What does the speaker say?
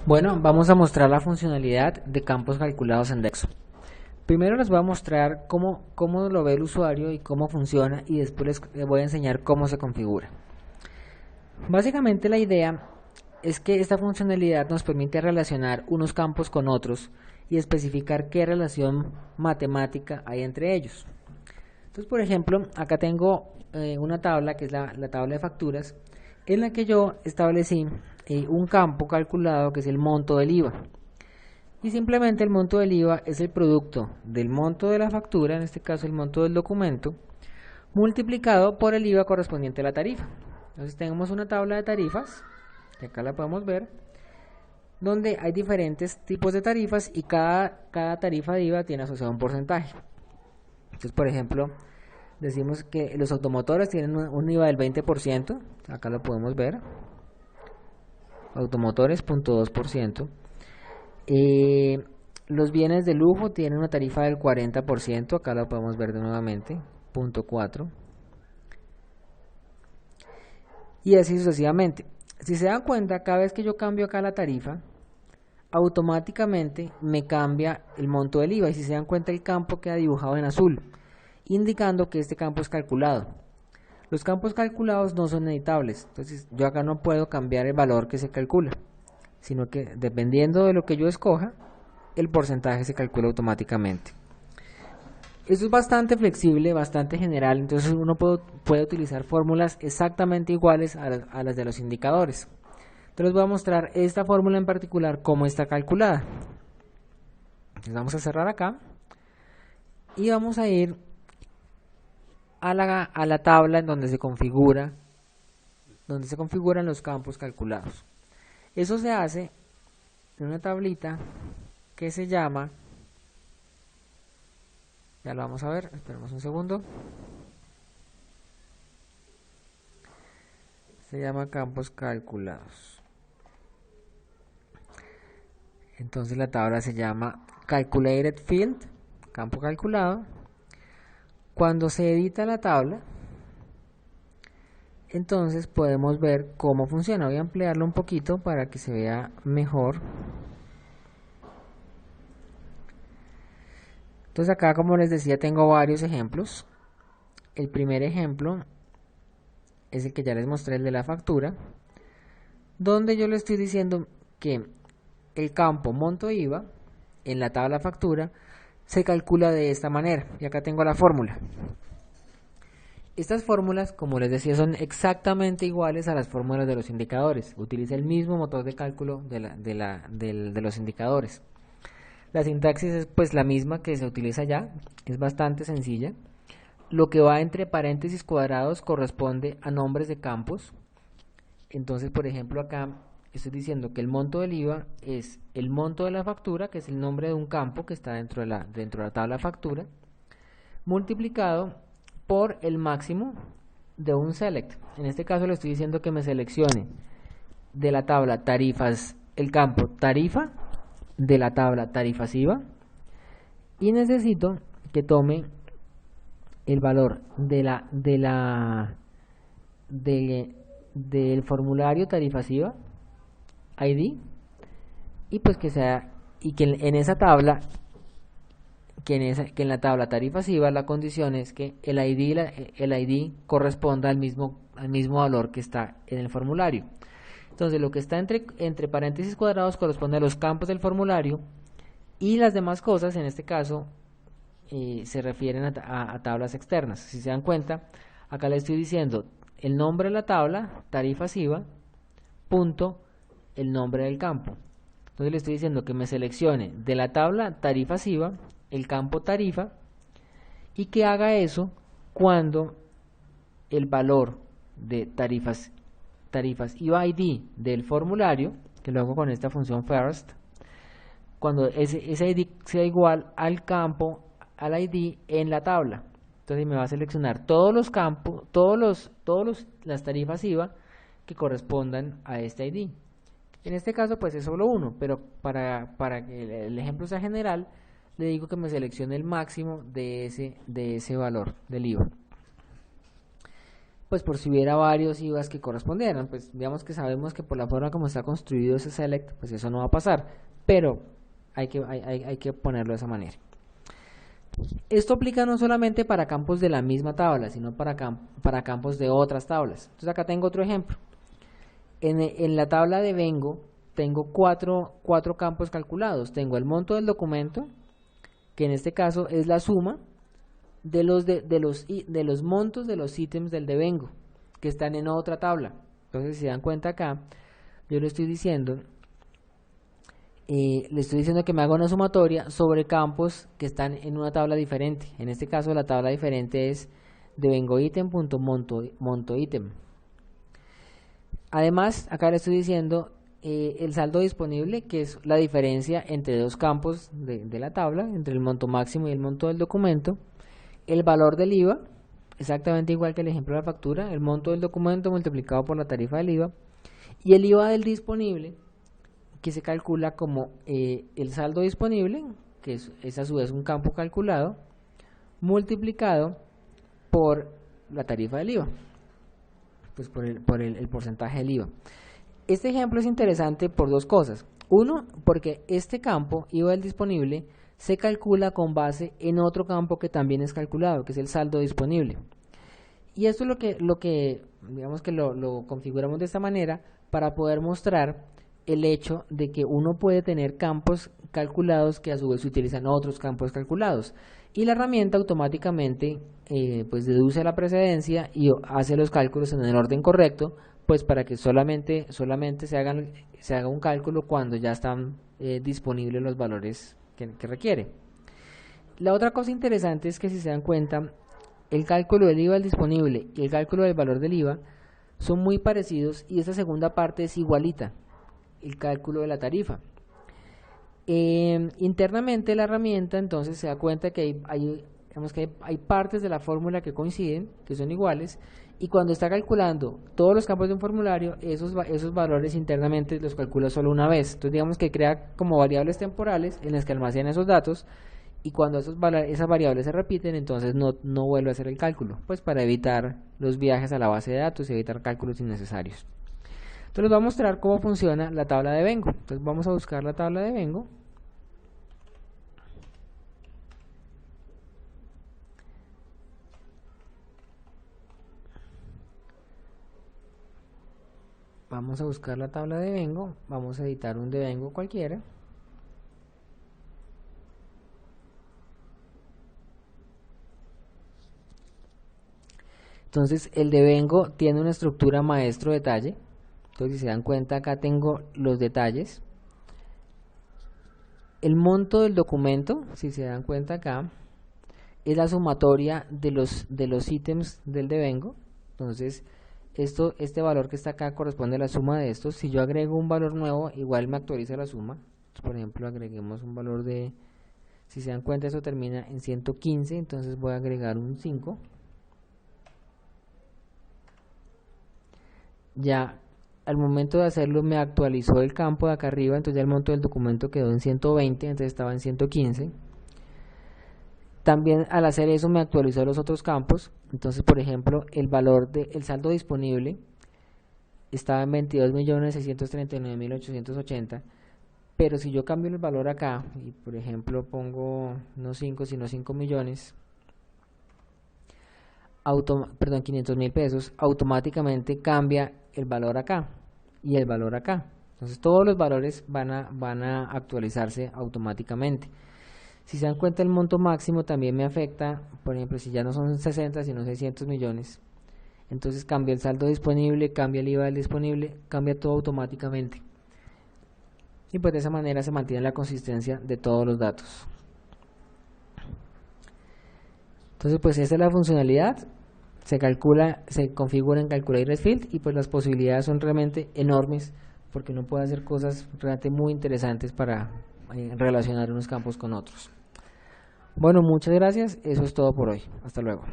Bueno, vamos a mostrar la funcionalidad de campos calculados en Dexo. Primero les voy a mostrar cómo lo ve el usuario y cómo funciona, y después les voy a enseñar cómo se configura. Básicamente la idea es que esta funcionalidad nos permite relacionar unos campos con otros y especificar qué relación matemática hay entre ellos. Entonces, por ejemplo, acá tengo una tabla que es la tabla de facturas, en la que yo establecí un campo calculado que es el monto del IVA. Y simplemente el monto del IVA es el producto del monto de la factura, en este caso el monto del documento, multiplicado por el IVA correspondiente a la tarifa. Entonces tenemos una tabla de tarifas, que acá la podemos ver, donde hay diferentes tipos de tarifas y cada tarifa de IVA tiene asociado un porcentaje. Entonces, por ejemplo, decimos que los automotores tienen un IVA del 20%, acá lo podemos ver, automotores 0.2%. Los bienes de lujo tienen una tarifa del 40%, acá lo podemos ver de nuevamente, 0.4%. Y así sucesivamente. Si se dan cuenta, cada vez que yo cambio acá la tarifa, automáticamente me cambia el monto del IVA. Y si se dan cuenta, el campo queda dibujado en azul, indicando que este campo es calculado. Los campos calculados no son editables, entonces yo acá no puedo cambiar el valor que se calcula, sino que dependiendo de lo que yo escoja, el porcentaje se calcula automáticamente. Esto es bastante flexible, bastante general, entonces uno puede utilizar fórmulas exactamente iguales a las de los indicadores. Entonces les voy a mostrar esta fórmula en particular, cómo está calculada. Entonces vamos a cerrar acá y vamos a ir a la tabla en donde se configuran los campos calculados. Eso se hace en una tablita que se llama, ya lo vamos a ver, esperemos un segundo, se llama campos calculados. Entonces la tabla se llama Calculated Field, campo calculado. Cuando se edita la tabla, entonces podemos ver cómo funciona. Voy a ampliarlo un poquito para que se vea mejor. Entonces acá, como les decía, tengo varios ejemplos. El primer ejemplo es el que ya les mostré, el de la factura, donde yo le estoy diciendo que el campo monto IVA en la tabla factura se calcula de esta manera, y acá tengo la fórmula. Estas fórmulas, como les decía, son exactamente iguales a las fórmulas de los indicadores. Utiliza el mismo motor de cálculo de los indicadores. La sintaxis es pues la misma que se utiliza ya, es bastante sencilla. Lo que va entre paréntesis cuadrados corresponde a nombres de campos. Entonces, por ejemplo, acá estoy diciendo que el monto del IVA es el monto de la factura, que es el nombre de un campo que está dentro de la tabla factura, multiplicado por el máximo de un select. En este caso le estoy diciendo que me seleccione de la tabla tarifas el campo tarifa de la tabla tarifas IVA, y necesito que tome el valor del formulario tarifas IVA ID, y pues que sea, y que en esa tabla, que en la tabla tarifas IVA la condición es que el ID corresponda al mismo valor que está en el formulario. Entonces lo que está entre paréntesis cuadrados corresponde a los campos del formulario, y las demás cosas en este caso se refieren a tablas externas. Si se dan cuenta, acá le estoy diciendo el nombre de la tabla tarifas IVA punto el nombre del campo. Entonces le estoy diciendo que me seleccione de la tabla tarifas IVA el campo tarifa, y que haga eso cuando el valor de tarifas IVA ID del formulario, que lo hago con esta función first, cuando ese ID sea igual al campo, al ID en la tabla. Entonces me va a seleccionar todos los campos, las tarifas IVA que correspondan a este ID. En este caso pues es solo uno, pero para que el ejemplo sea general, le digo que me seleccione el máximo de ese valor del IVA. pues por si hubiera varios IVAs que correspondieran, pues digamos que sabemos que por la forma como está construido ese select, pues eso no va a pasar, pero hay que ponerlo de esa manera. Esto aplica no solamente para campos de la misma tabla, sino para campos de otras tablas. Entonces acá tengo otro ejemplo. En la tabla de Vengo tengo cuatro campos calculados. Tengo el monto del documento, que en este caso es la suma de los montos de los ítems del devengo que están en otra tabla. Entonces, si se dan cuenta acá, yo le estoy diciendo que me haga una sumatoria sobre campos que están en una tabla diferente. En este caso, la tabla diferente es devengo ítem.monto ítem. Además, acá le estoy diciendo el saldo disponible, que es la diferencia entre dos campos de la tabla, entre el monto máximo y el monto del documento. El valor del IVA, exactamente igual que el ejemplo de la factura, el monto del documento multiplicado por la tarifa del IVA, y el IVA del disponible, que se calcula como el saldo disponible, que es a su vez un campo calculado, multiplicado por la tarifa del IVA, pues por el porcentaje del IVA. Este ejemplo es interesante por dos cosas. Uno, porque este campo, IVA del disponible, se calcula con base en otro campo que también es calculado, que es el saldo disponible. Y esto es lo que digamos que lo configuramos de esta manera para poder mostrar el hecho de que uno puede tener campos calculados que a su vez utilizan otros campos calculados. Y la herramienta automáticamente pues deduce la precedencia y hace los cálculos en el orden correcto, pues para que solamente se haga un cálculo cuando ya están disponibles los valores que requiere. La otra cosa interesante es que, si se dan cuenta, el cálculo del IVA disponible y el cálculo del valor del IVA son muy parecidos, y esta segunda parte es igualita, el cálculo de la tarifa. Internamente la herramienta entonces se da cuenta que hay partes de la fórmula que coinciden, que son iguales, y cuando está calculando todos los campos de un formulario, esos valores internamente los calcula solo una vez. Entonces digamos que crea como variables temporales en las que almacena esos datos, y cuando esas variables se repiten, entonces no vuelve a hacer el cálculo, pues para evitar los viajes a la base de datos y evitar cálculos innecesarios. Entonces les voy a mostrar cómo funciona la tabla de Vengo. Entonces vamos a buscar la tabla de Vengo. Vamos a buscar la tabla de Vengo, vamos a editar un devengo cualquiera. Entonces el devengo tiene una estructura maestro detalle. Entonces, si se dan cuenta, acá tengo los detalles. El monto del documento, si se dan cuenta acá, es la sumatoria de los ítems del devengo. Entonces, este valor que está acá corresponde a la suma de estos. Si yo agrego un valor nuevo, igual me actualiza la suma. Entonces, por ejemplo, agreguemos un valor de, si se dan cuenta, eso termina en 115, entonces voy a agregar un 5. Ya al momento de hacerlo me actualizó el campo de acá arriba, entonces ya el monto del documento quedó en 120, antes estaba en 115. También al hacer eso me actualizó los otros campos. Entonces, por ejemplo, el valor del saldo disponible estaba en 22.639.880, pero si yo cambio el valor acá y por ejemplo pongo no 5 sino 5 millones, 500.000 pesos, automáticamente cambia el valor acá y el valor acá. Entonces todos los valores van a actualizarse automáticamente. Si se dan cuenta, el monto máximo también me afecta. Por ejemplo, si ya no son 60 sino 600 millones, entonces cambia el saldo disponible, cambia el IVA del disponible, cambia todo automáticamente, y pues de esa manera se mantiene la consistencia de todos los datos. Entonces pues esta es la funcionalidad. Se configura en Calculator Field, y pues las posibilidades son realmente enormes, porque uno puede hacer cosas realmente muy interesantes para relacionar unos campos con otros. Bueno, muchas gracias, eso es todo por hoy, hasta luego.